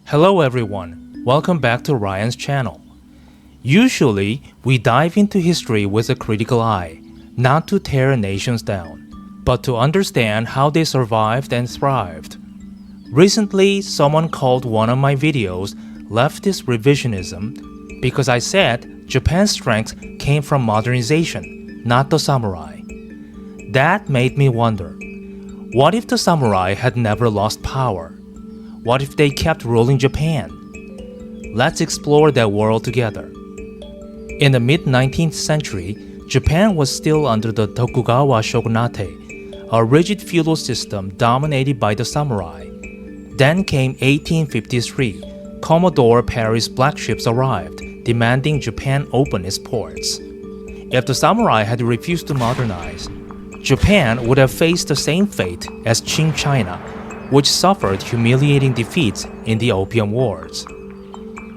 Hello everyone, welcome back to Ryan's channel. Usually, we dive into history with a critical eye, not to tear nations down, but to understand how they survived and thrived. Recently, someone called one of my videos leftist revisionism because I said Japan's strength came from modernization, not the samurai. That made me wonder, what if the samurai had never lost power? What if they kept ruling Japan? Let's explore that world together. In the mid-19th century, Japan was still under the Tokugawa shogunate, a rigid feudal system dominated by the samurai. Then came 1853. Commodore Perry's black ships arrived, demanding Japan open its ports. If the samurai had refused to modernize, Japan would have faced the same fate as Qing China, which suffered humiliating defeats in the Opium Wars.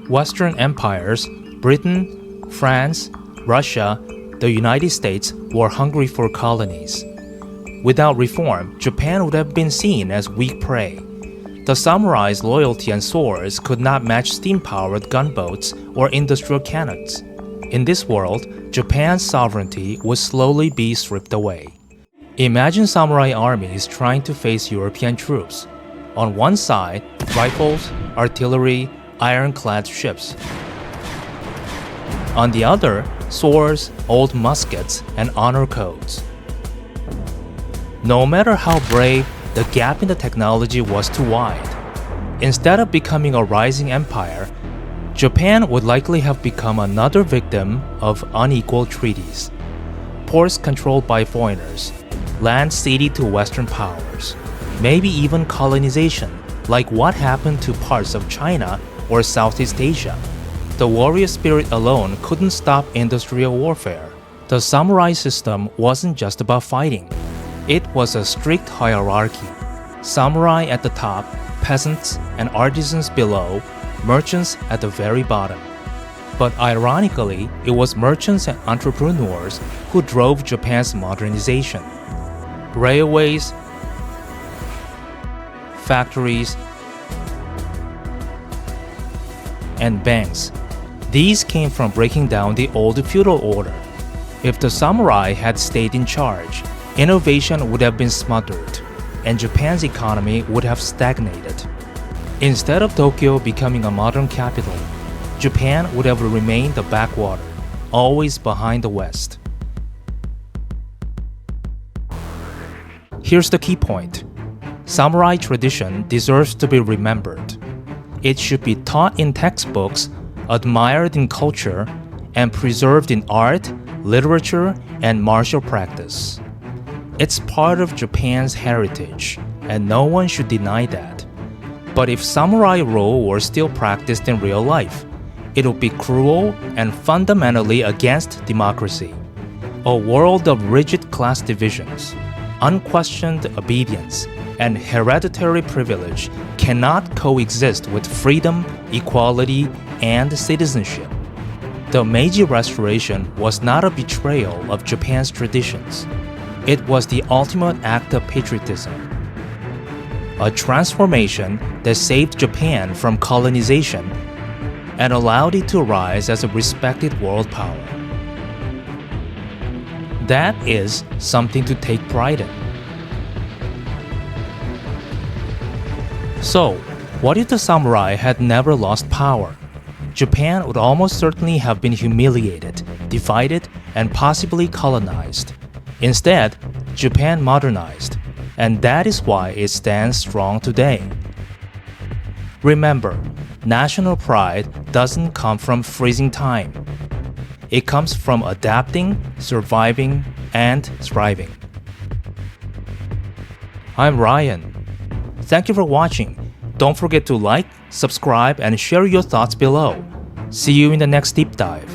Western empires, Britain, France, Russia, the United States were hungry for colonies. Without reform, Japan would have been seen as weak prey. The samurai's loyalty and swords could not match steam-powered gunboats or industrial cannons. In this world, Japan's sovereignty would slowly be stripped away. Imagine samurai armies trying to face European troops. On one side, rifles, artillery, ironclad ships. On the other, swords, old muskets, and honor codes. No matter how brave, the gap in the technology was too wide. Instead of becoming a rising empire, Japan would likely have become another victim of unequal treaties. Ports controlled by foreigners, land ceded to Western powers, maybe even colonization, like what happened to parts of China or Southeast Asia. The warrior spirit alone couldn't stop industrial warfare. The samurai system wasn't just about fighting. It was a strict hierarchy. Samurai at the top, peasants and artisans below, merchants at the very bottom. But ironically, it was merchants and entrepreneurs who drove Japan's modernization. Railways, factories, and banks. These came from breaking down the old feudal order. If the samurai had stayed in charge, innovation would have been smothered, and Japan's economy would have stagnated. Instead of Tokyo becoming a modern capital, Japan would have remained a backwater, always behind the West. Here's the key point. Samurai tradition deserves to be remembered. It should be taught in textbooks, admired in culture, and preserved in art, literature, and martial practice. It's part of Japan's heritage, and no one should deny that. But if samurai rule were still practiced in real life, it would be cruel and fundamentally against democracy. A world of rigid class divisions, unquestioned obedience, and hereditary privilege cannot coexist with freedom, equality, and citizenship. The Meiji Restoration was not a betrayal of Japan's traditions. It was the ultimate act of patriotism. A transformation that saved Japan from colonization and allowed it to rise as a respected world power. That is something to take pride in. So, what if the samurai had never lost power? Japan would almost certainly have been humiliated, divided, and possibly colonized. Instead, Japan modernized, and that is why it stands strong today. Remember, national pride doesn't come from freezing time. It comes from adapting, surviving, and thriving. I'm Ryan. Thank you for watching. Don't forget to like, subscribe, and share your thoughts below. See you in the next deep dive.